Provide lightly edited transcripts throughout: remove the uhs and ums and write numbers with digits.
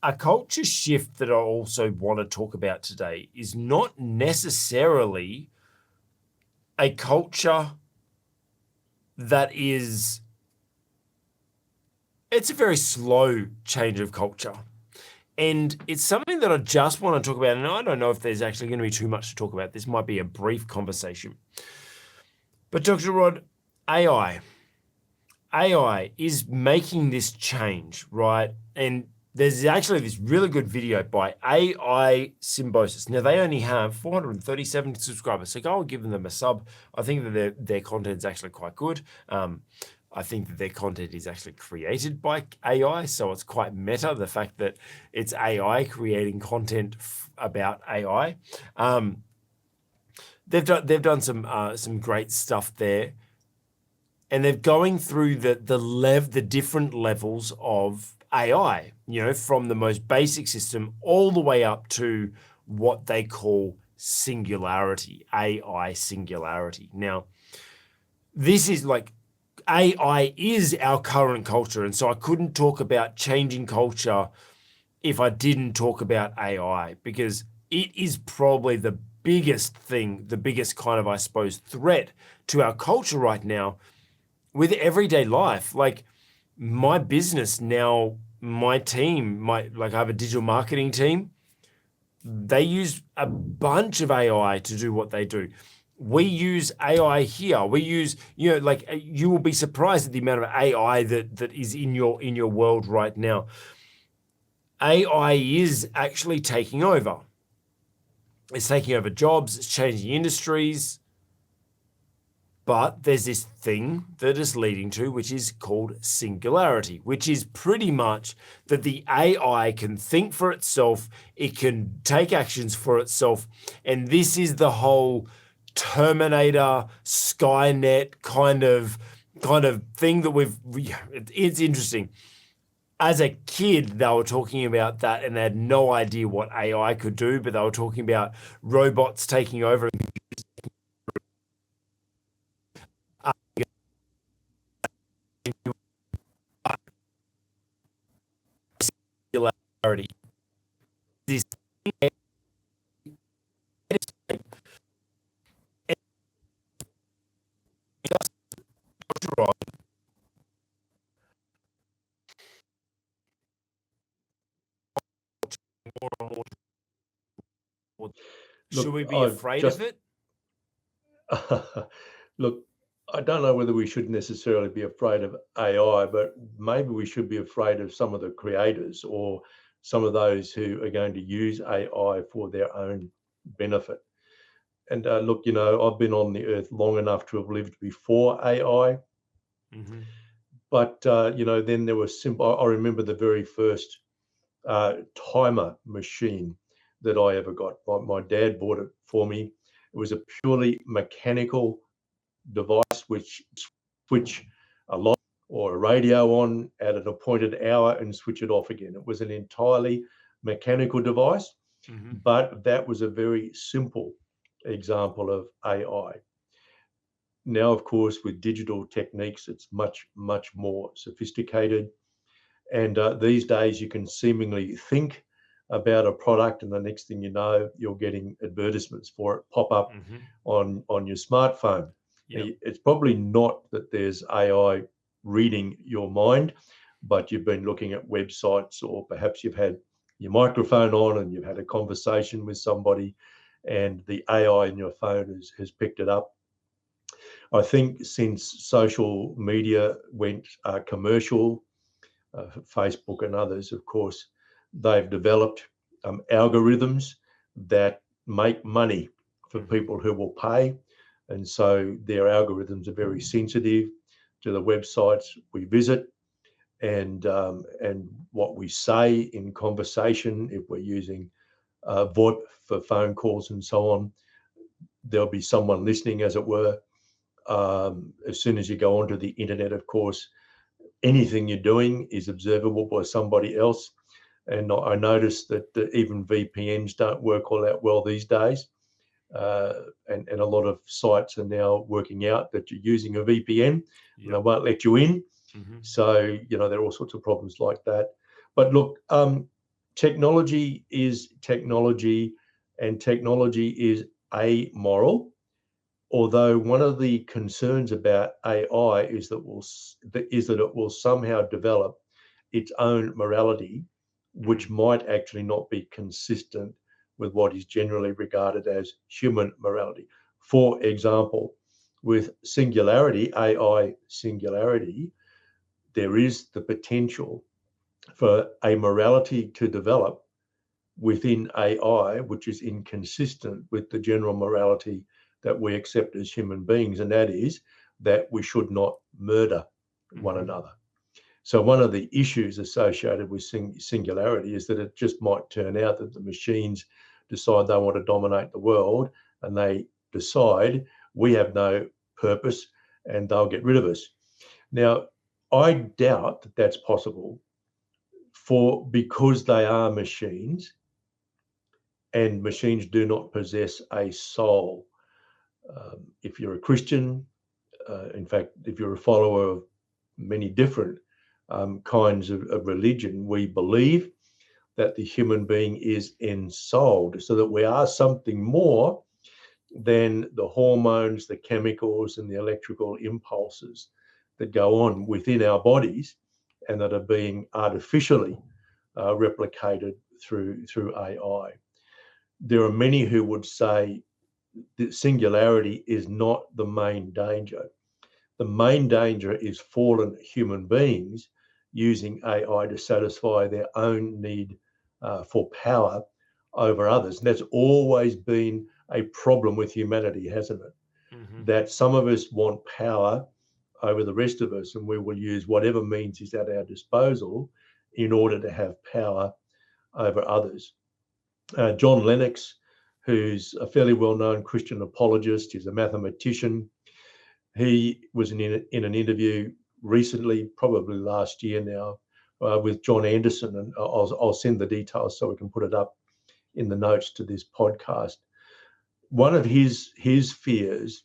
a culture shift that I also want to talk about today is not necessarily a culture that is, it's a very slow change of culture. And it's something that I just want to talk about. And I don't know if there's actually going to be too much to talk about. This might be a brief conversation. But Dr. Rod, AI is making this change, right? And there's actually this really good video by AI Symbiosis. Now, they only have 437 subscribers, so go and give them a sub. I think that their content is actually quite good. I think that their content is actually created by AI, so it's quite meta, the fact that it's AI creating content about AI. They've done some great stuff there, and they're going through the different levels of AI, from the most basic system all the way up to what they call Singularity, AI Singularity. Now, this is like, AI is our current culture, and so I couldn't talk about changing culture if I didn't talk about AI, because it is probably the biggest thing, the biggest kind of, I suppose, threat to our culture right now with everyday life. Like my business now, my team, I have a digital marketing team. They use a bunch of AI to do what they do. We use AI here. We use, you will be surprised at the amount of AI that is in your world right now. AI is actually taking over. It's taking over jobs, it's changing industries. But there's this thing that it's leading to, which is called singularity, which is pretty much that the AI can think for itself, it can take actions for itself, and this is the whole Terminator Skynet kind of thing that it's interesting. As a kid, they were talking about that, and they had no idea what AI could do, but they were talking about robots taking over. Singularity. This should we be afraid of it? Look, I don't know whether we should necessarily be afraid of AI, but maybe we should be afraid of some of the creators or some of those who are going to use AI for their own benefit. And look, I've been on the earth long enough to have lived before AI. Mm-hmm. But, then there was I remember the very first timer machine that I ever got. My dad bought it for me. It was a purely mechanical device which switch a light or a radio on at an appointed hour and switch it off again. It was an entirely mechanical device, Mm-hmm. but that was a very simple example of AI. Now, of course, with digital techniques, it's much, much more sophisticated. And these days, you can seemingly think about a product, and the next thing you know, you're getting advertisements for it pop up Mm-hmm. on your smartphone. Yep. It's probably not that there's AI reading your mind, but you've been looking at websites, or perhaps you've had your microphone on and you've had a conversation with somebody, and the AI in your phone has picked it up. I think since social media went commercial, Facebook and others, of course, they've developed algorithms that make money for people who will pay. And so their algorithms are very sensitive to the websites we visit and what we say in conversation. If we're using VoIP for phone calls and so on, there'll be someone listening, as it were. As soon as you go onto the internet, of course, anything you're doing is observable by somebody else. And I noticed that even VPNs don't work all that well these days. And a lot of sites are now working out that you're using a VPN, and they won't let you in. Mm-hmm. So, there are all sorts of problems like that. But look, technology is technology, and technology is amoral. Although one of the concerns about AI is that it will somehow develop its own morality, which might actually not be consistent with what is generally regarded as human morality. For example, with singularity, AI singularity, there is the potential for a morality to develop within AI, which is inconsistent with the general morality that we accept as human beings, and that is that we should not murder one another. So one of the issues associated with singularity is that it just might turn out that the machines decide they want to dominate the world, and they decide we have no purpose and they'll get rid of us. Now, I doubt that that's possible because they are machines, and machines do not possess a soul. If you're a Christian, in fact, if you're a follower of many different kinds of religion, we believe that the human being is ensouled, so that we are something more than the hormones, the chemicals, and the electrical impulses that go on within our bodies and that are being artificially replicated through AI. There are many who would say that singularity is not the main danger. The main danger is fallen human beings using AI to satisfy their own need for power over others. And that's always been a problem with humanity, hasn't it? That some of us want power over the rest of us, and we will use whatever means is at our disposal in order to have power over others. John Lennox, who's a fairly well-known Christian apologist, he's a mathematician. He was in an interview recently, probably last year now, with John Anderson, and I'll send the details so we can put it up in the notes to this podcast. One of his fears,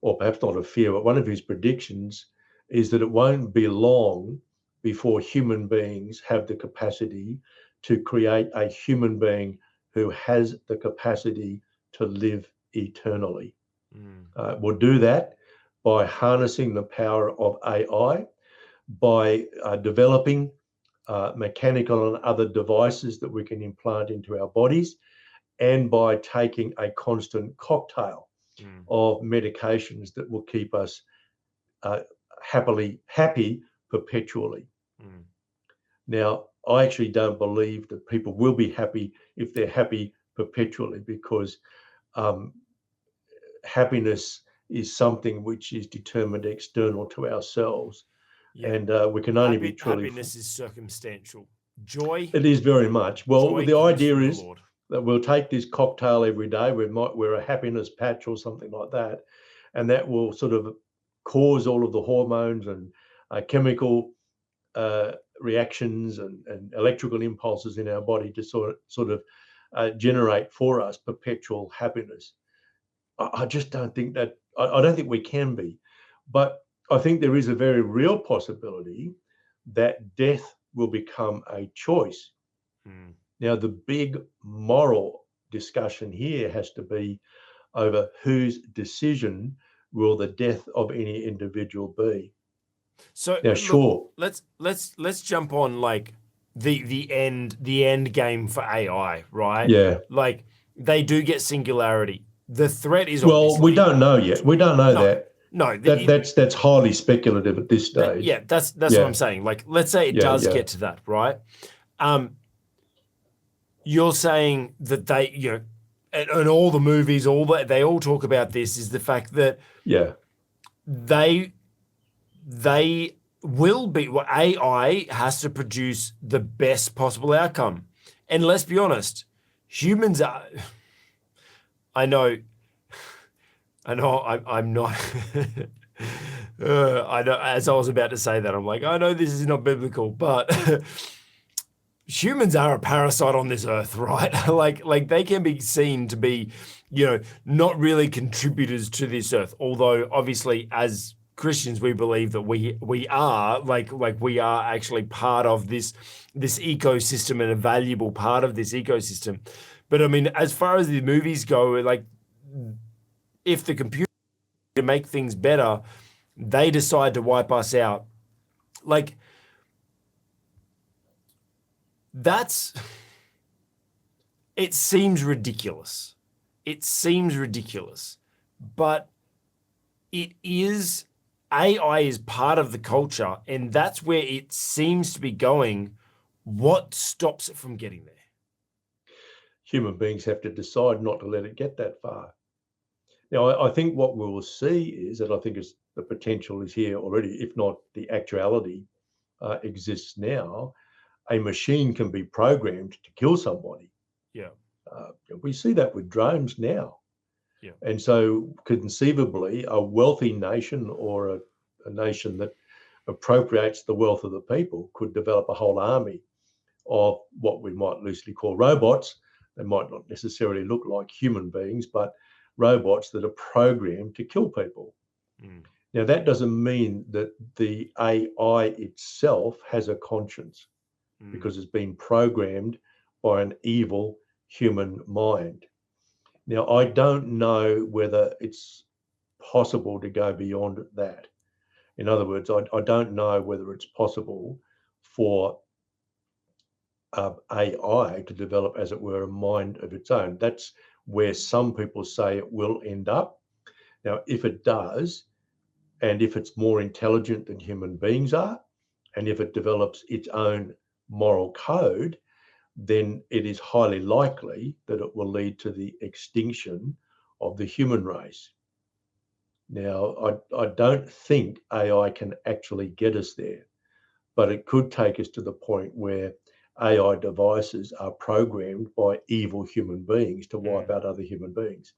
or perhaps not a fear, but one of his predictions is that it won't be long before human beings have the capacity to create a human being who has the capacity to live eternally. We'll do that by harnessing the power of AI, by developing mechanical and other devices that we can implant into our bodies, and by taking a constant cocktail of medications that will keep us happy perpetually. Now, I actually don't believe that people will be happy if they're happy perpetually, because happiness is something which is determined external to ourselves. Yeah. And we can only be truly... Happiness is circumstantial. Joy? It is very much. Well, the idea is that we'll take this cocktail every day. We're a happiness patch or something like that, and that will sort of cause all of the hormones and chemical reactions and electrical impulses in our body to sort of generate for us perpetual happiness. I just don't think that, I don't think we can be. But I think there is a very real possibility that death will become a choice. Now, the big moral discussion here has to be over whose decision will the death of any individual be. So now, sure, let's jump on like the end game for AI, right? Yeah. Like they do get singularity. The threat is well, we don't know yet. We don't know that. No, that's highly speculative at this stage. That's what I'm saying. Like, let's say it does get to that, right? You're saying that they, and all the movies, they all talk about this, is the fact that they will be, AI has to produce the best possible outcome. And let's be honest, humans are, I'm not, I know, as I was about to say that, I'm like, I know this is not biblical, but humans are a parasite on this earth, right? like they can be seen to be, not really contributors to this earth. Although obviously as Christians, we believe that we are like we are actually part of this ecosystem and a valuable part of this ecosystem. But I mean, as far as the movies go, like if the computer to make things better, they decide to wipe us out. Like that's it seems ridiculous. It seems ridiculous, but it is AI is part of the culture, and that's where it seems to be going. What stops it from getting there? Human beings have to decide not to let it get that far. Now, I think what we will see is, and I think it's, the potential is here already, if not the actuality exists now, a machine can be programmed to kill somebody. Yeah. We see that with drones now. Yeah. And so conceivably, a wealthy nation or a nation that appropriates the wealth of the people could develop a whole army of what we might loosely call robots. They might not necessarily look like human beings, but robots that are programmed to kill people. Mm. Now, that doesn't mean that the AI itself has a conscience, because it's been programmed by an evil human mind. Now, I don't know whether it's possible to go beyond that. In other words, I don't know whether it's possible for AI to develop, as it were, a mind of its own. That's where some people say it will end up. Now, if it does, and if it's more intelligent than human beings are, and if it develops its own moral code, then it is highly likely that it will lead to the extinction of the human race. Now, I don't think AI can actually get us there, but it could take us to the point where AI devices are programmed by evil human beings to wipe out other human beings.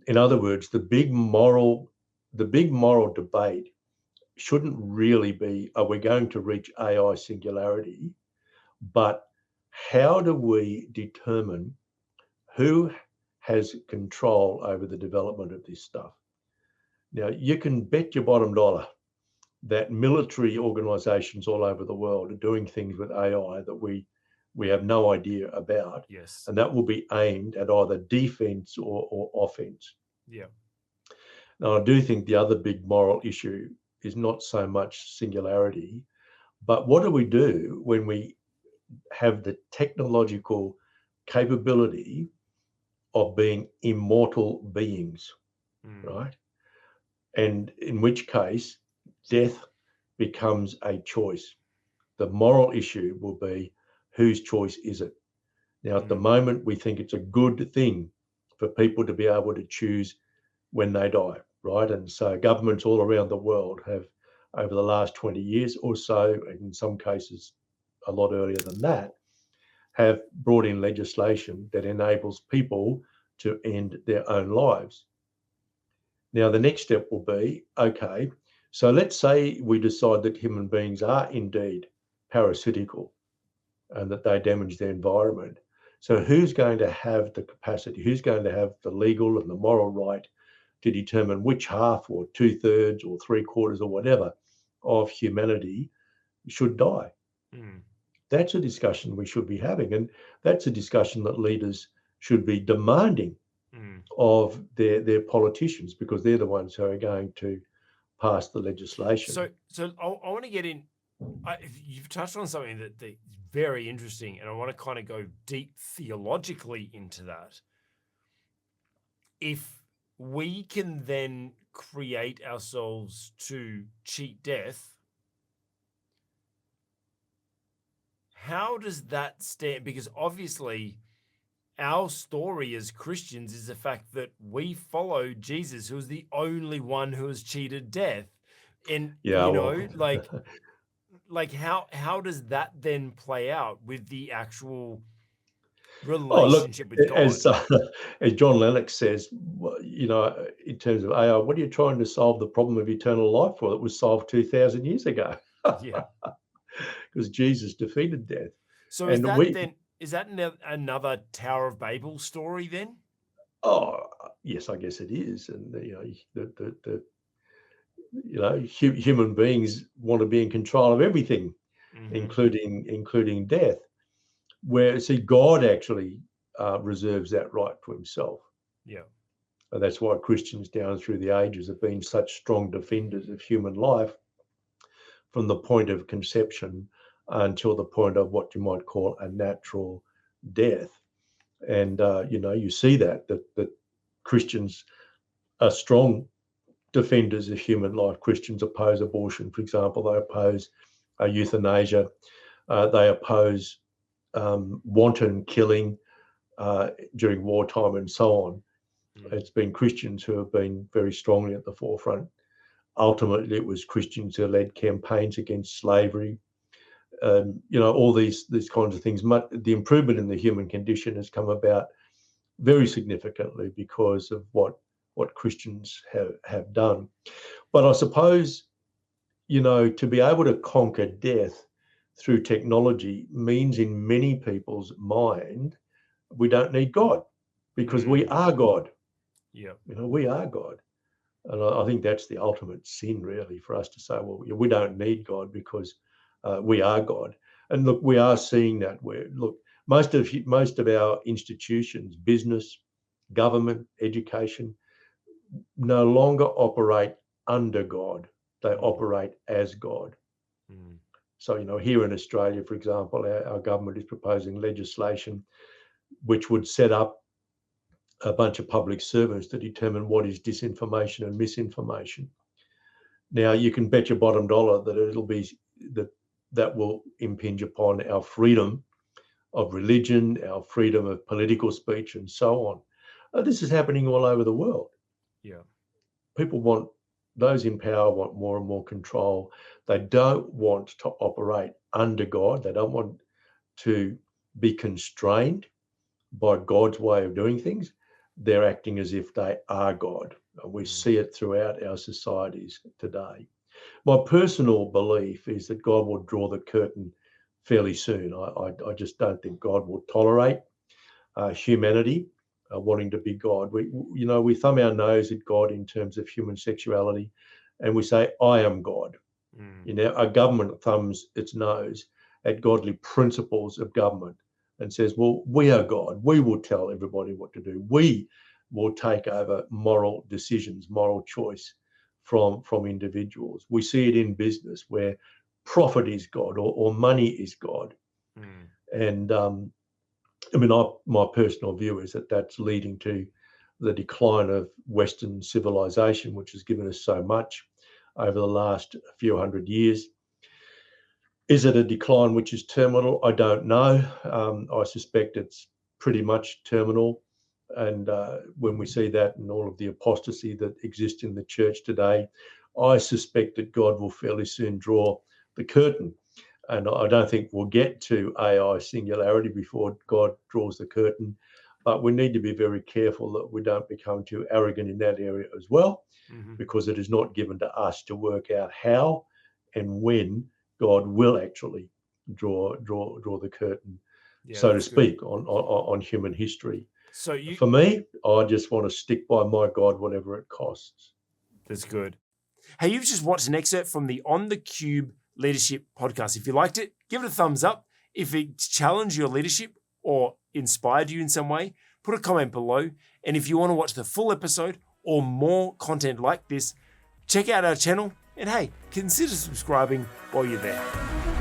In other words, the big moral debate shouldn't really be, are we going to reach AI singularity? But how do we determine who has control over the development of this stuff? Now, you can bet your bottom dollar that military organizations all over the world are doing things with AI that we have no idea about. Yes. And that will be aimed at either defense or offense. Yeah. Now, I do think the other big moral issue is not so much singularity, but what do we do when we have the technological capability of being immortal beings, right? And in which case, death becomes a choice. The moral issue will be, whose choice is it? Now, at the moment, we think it's a good thing for people to be able to choose when they die, right? And so governments all around the world have, over the last 20 years or so, and in some cases a lot earlier than that, have brought in legislation that enables people to end their own lives. Now, the next step will be, okay, so let's say we decide that human beings are indeed parasitical and that they damage the environment. So who's going to have the capacity, who's going to have the legal and the moral right to determine which half or 2/3 or 3/4 or whatever of humanity should die? That's a discussion we should be having. And that's a discussion that leaders should be demanding of their politicians, because they're the ones who are going to pass the legislation. So I want to get in. You've touched on something that's very interesting, and I want to kind of go deep theologically into that. If we can then create ourselves to cheat death, how does that stand? Because obviously our story as Christians is the fact that we follow Jesus, who is the only one who has cheated death. And, like how does that then play out with the actual relationship with God? As John Lennox says, in terms of AI, what are you trying to solve the problem of eternal life for? That was solved 2,000 years ago. Yeah. Because Jesus defeated death. So is that another Tower of Babel story then? Oh, yes, I guess it is. And human beings want to be in control of everything, Mm-hmm. including death. Where God actually reserves that right to himself. Yeah. And that's why Christians down through the ages have been such strong defenders of human life from the point of conception until the point of what you might call a natural death. And you see that Christians are strong defenders of human life. Christians oppose abortion, for example. They oppose euthanasia. They oppose wanton killing during wartime and so on. It's been Christians who have been very strongly at the forefront. Ultimately, it was Christians who led campaigns against slavery. All these kinds of things. The improvement in the human condition has come about very significantly because of what Christians have done. But I suppose, to be able to conquer death through technology means in many people's mind, we don't need God because we are God. Yeah. We are God. And I think that's the ultimate sin, really, for us to say, well, we don't need God because we are God. And look, we are seeing that. Most of our institutions, business, government, education, no longer operate under God. They operate as God. So, here in Australia, for example, our government is proposing legislation which would set up a bunch of public servants to determine what is disinformation and misinformation. Now, you can bet your bottom dollar that it'll be that will impinge upon our freedom of religion, our freedom of political speech, and so on. This is happening all over the world. Yeah. Those in power want more and more control. They don't want to operate under God. They don't want to be constrained by God's way of doing things. They're acting as if they are God. We see it throughout our societies today. My personal belief is that God will draw the curtain fairly soon. I just don't think God will tolerate humanity wanting to be God. We thumb our nose at God in terms of human sexuality, and we say, I am God. Our government thumbs its nose at godly principles of government and says, well, we are God. We will tell everybody what to do. We will take over moral decisions, moral choice from individuals. We see it in business where profit is God or money is God. And my personal view is that that's leading to the decline of Western civilization, which has given us so much over the last few hundred years. Is it a decline which is terminal? I don't know. I suspect it's pretty much terminal. And when we see that and all of the apostasy that exists in the church today, I suspect that God will fairly soon draw the curtain. And I don't think we'll get to AI singularity before God draws the curtain. But we need to be very careful that we don't become too arrogant in that area as well, because it is not given to us to work out how and when God will actually draw the curtain, so to speak, on human history. So for me, I just want to stick by my God, whatever it costs. That's good. Hey, you've just watched an excerpt from the On the Cube Leadership podcast. If you liked it, give it a thumbs up. If it challenged your leadership or inspired you in some way, put a comment below. And if you want to watch the full episode or more content like this, check out our channel. And hey, consider subscribing while you're there.